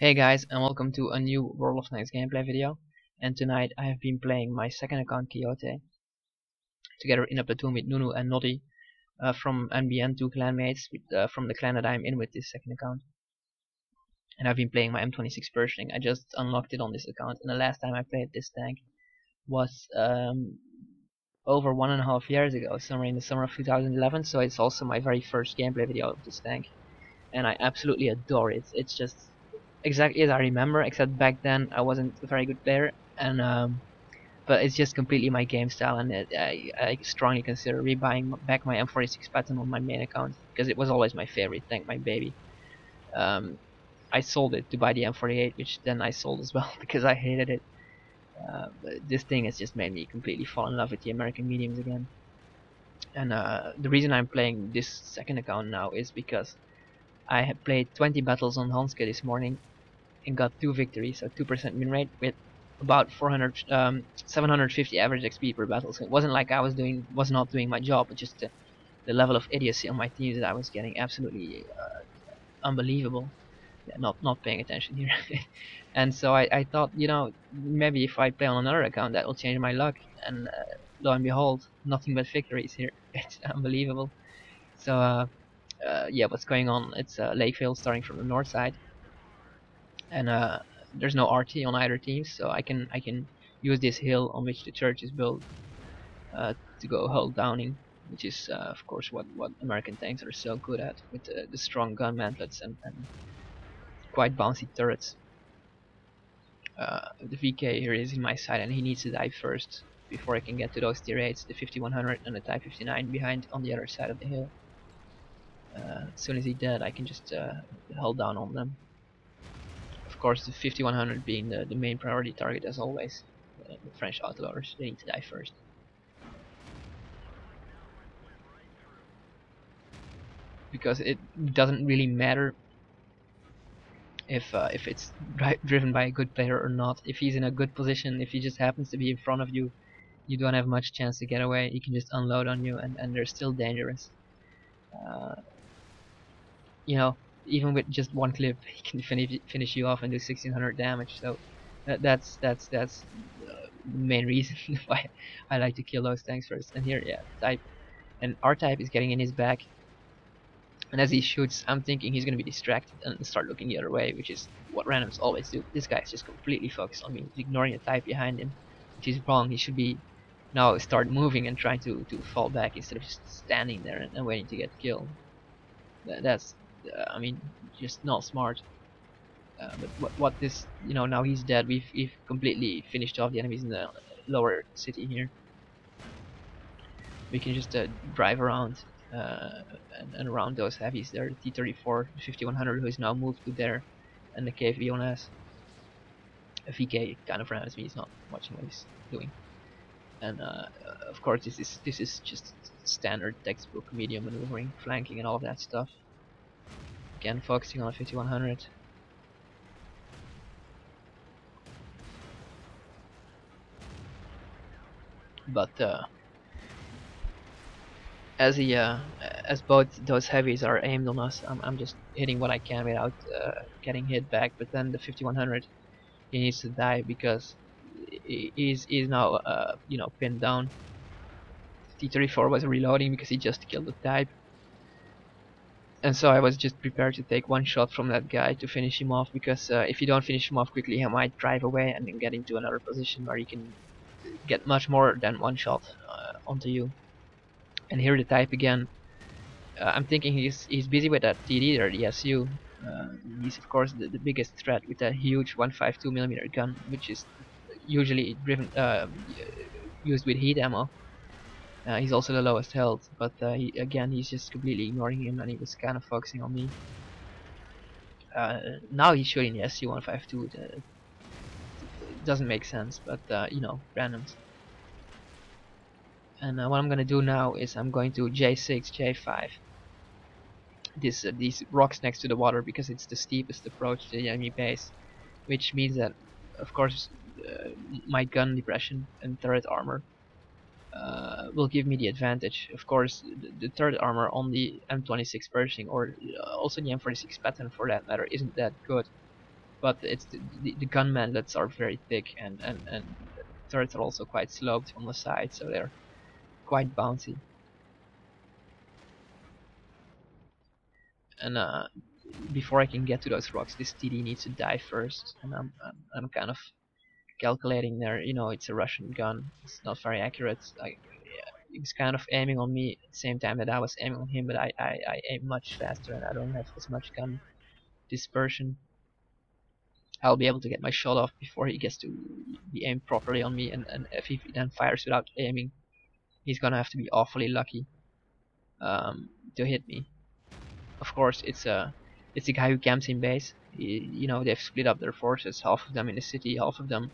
Hey guys, and welcome to a new World of Tanks gameplay video. And tonight I have been playing my second account Quixote together in a platoon with Nunu and Noddy from NBN, two clanmates from the clan that I'm in with this second account. And I've been playing my M26 Pershing. I just unlocked it on this account, and the last time I played this tank was over 1.5 years ago, somewhere in the summer of 2011. So it's also my very first gameplay video of this tank, and I absolutely adore it. It's just exactly as I remember, except back then I wasn't a very good player, and but it's just completely my game style, and I strongly consider rebuying back my M26 pattern on my main account because it was always my favorite tank, my baby. I sold it to buy the M48, which then I sold as well because I hated it. But this thing has just made me completely fall in love with the American mediums again. And the reason I'm playing this second account now is because I have played 20 battles on Hanske this morning and got 2 victories, so 2% win rate with about 750 average XP per battle. So it wasn't like I was not doing my job, but just the level of idiocy on my teams that I was getting absolutely unbelievable. Yeah, not paying attention here. And so I thought, maybe if I play on another account that will change my luck, and lo and behold, nothing but victories here. It's unbelievable. So yeah, what's going on? It's Lakeville starting from the north side, and there's no RT on either team, so I can use this hill on which the church is built to go hull downing, which is of course what American tanks are so good at, with the strong gun mantlets and quite bouncy turrets. The VK here is in my side, and he needs to die first before I can get to those tier 8s, the 5100 and the Type 59 behind on the other side of the hill. As soon as he's dead, I can just hull down on them. Of course, the 5100 being the main priority target as always. The French outlaws, they need to die first. Because it doesn't really matter if it's driven by a good player or not. If he's in a good position, if he just happens to be in front of you, you don't have much chance to get away. He can just unload on you, and they're still dangerous. Even with just one clip, he can finish you off and do 1600 damage. So that's the main reason why I like to kill those tanks first. And here, yeah, type, and R-type is getting in his back. And as he shoots, I'm thinking he's gonna be distracted and start looking the other way, which is what randoms always do. This guy is just completely focused on me, ignoring the type behind him, which is wrong. He should be now start moving and trying to fall back instead of just standing there and waiting to get killed. That's I mean, just not smart. But what this, now he's dead. We've completely finished off the enemies in the lower city here. We can just drive around and around those heavies there. The T-34, 5100, who is now moved to there, and the KV-1S. VK kind of randoms me. He's not watching what he's doing. And of course, this is just standard textbook medium maneuvering, flanking, and all of that stuff. Again, focusing on 5100. But as both those heavies are aimed on us, I'm just hitting what I can without getting hit back. But then the 5100, he needs to die because he's now pinned down. T-34 was reloading because he just killed the type. And so I was just prepared to take one shot from that guy to finish him off, because if you don't finish him off quickly, he might drive away and then get into another position where he can get much more than one shot onto you. And here the type again. I'm thinking he's busy with that TD or the SU. He's of course the biggest threat with that huge 152mm gun, which is usually used with heat ammo. He's also the lowest health, but he's just completely ignoring him, and he was kind of focusing on me. Now he's shooting the SU-152. It doesn't make sense, but randoms. And what I'm gonna do now is I'm going to J6, J5. These rocks next to the water, because it's the steepest approach to the enemy base, which means that, of course, my gun depression and turret armor will give me the advantage. Of course, the turret armor on the M26 Pershing, or also the M46 pattern for that matter, isn't that good. but it's the gun mantlets are very thick, and turrets are also quite sloped on the side, so they're quite bouncy. And before I can get to those rocks, this TD needs to die first, and I'm kind of calculating there. You know, it's a Russian gun. It's not very accurate. He was kind of aiming on me at the same time that I was aiming on him, but I aim much faster and I don't have as much gun dispersion. I'll be able to get my shot off before he gets to be aimed properly on me, and if he then fires without aiming, he's gonna have to be awfully lucky to hit me. Of course, it's a guy who camps in base. You know, they've split up their forces, half of them in the city, half of them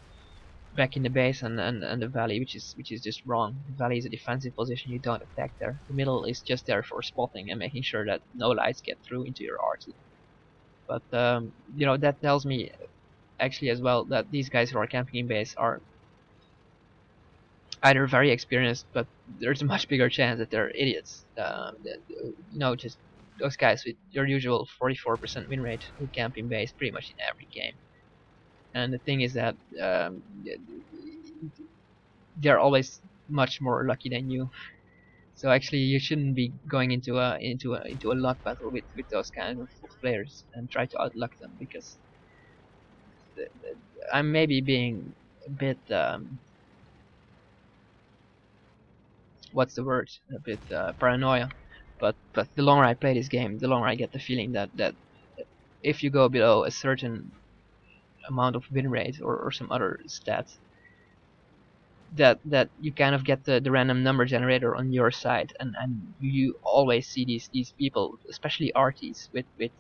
back in the base and the valley, which is just wrong. The valley is a defensive position, you don't attack there. The middle is just there for spotting and making sure that no lights get through into your arty. But you know, that tells me actually as well that these guys who are camping in base are either very experienced, but there's a much bigger chance that they're idiots. You know, just those guys with your usual 44% win rate who camp in base pretty much in every game. And the thing is that they're always much more lucky than you. So actually, you shouldn't be going into a luck battle with those kind of players and try to outluck them, because I'm maybe being a bit what's the word? A bit paranoia. But the longer I play this game, the longer I get the feeling that if you go below a certain amount of win rate or some other stat, that you kind of get the random number generator on your side, and you always see these people, especially arties, with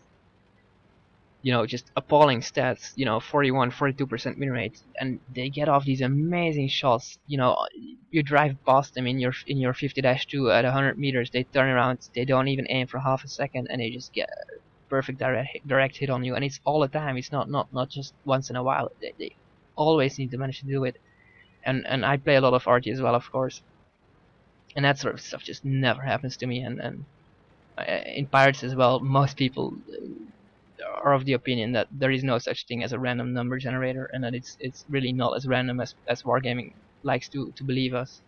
you know, just appalling stats, you know, 41-42% win rate, and they get off these amazing shots. You know, you drive past them in your 50-2 at 100 meters, they turn around, they don't even aim for half a second, and they just get a perfect direct hit on you, and it's all the time. It's not just once in a while. They always need to manage to do it. And I play a lot of RT as well, of course, and that sort of stuff just never happens to me. And in Pirates as well, most people are of the opinion that there is no such thing as a random number generator, and that it's really not as random as Wargaming likes to believe us,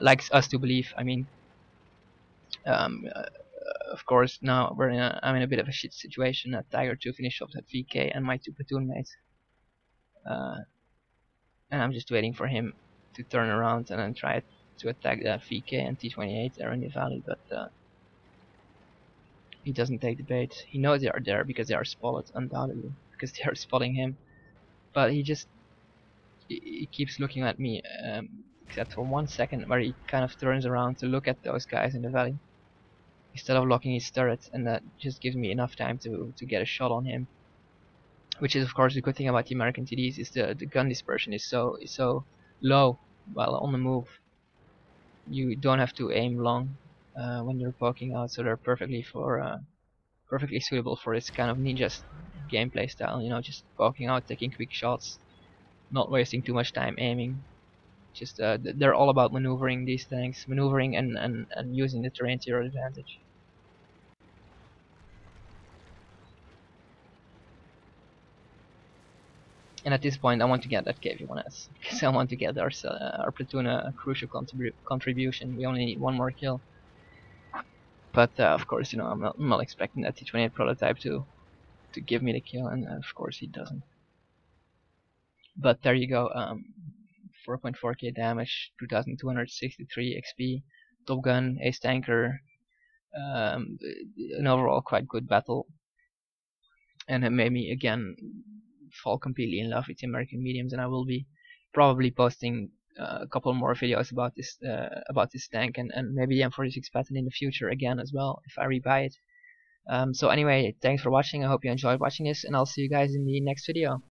likes us to believe. I mean, of course, now I'm in a bit of a shit situation. Tiger 2 finished off at VK and my 2 platoon mates. And I'm just waiting for him to turn around and then try to attack that VK and T28 there in the valley, but he doesn't take the bait. He knows they are there because they are spotted, undoubtedly, because they are spotting him. But he keeps looking at me, except for 1 second where he kind of turns around to look at those guys in the valley instead of locking his turret, and that just gives me enough time to get a shot on him. Which is of course the good thing about the American TDs, is the gun dispersion is so low while on the move. You don't have to aim long when you're poking out, so they're perfectly suitable for this kind of ninja gameplay style. You know, just poking out, taking quick shots, not wasting too much time aiming. Just they're all about maneuvering, these tanks, maneuvering and using the terrain to your advantage. And at this point I want to get that KV-1S, because I want to get our platoon a crucial contribution. We only need one more kill. But of course, you know, I'm not expecting that T28 prototype to give me the kill, and of course he doesn't. But there you go, 4.4k damage, 2263 XP, Top Gun, Ace Tanker, an overall quite good battle. And it made me again fall completely in love with the American mediums, and I will be probably posting a couple more videos about this tank and maybe the M26 pattern in the future again as well, if I rebuy it. So anyway, thanks for watching. I hope you enjoyed watching this, and I'll see you guys in the next video.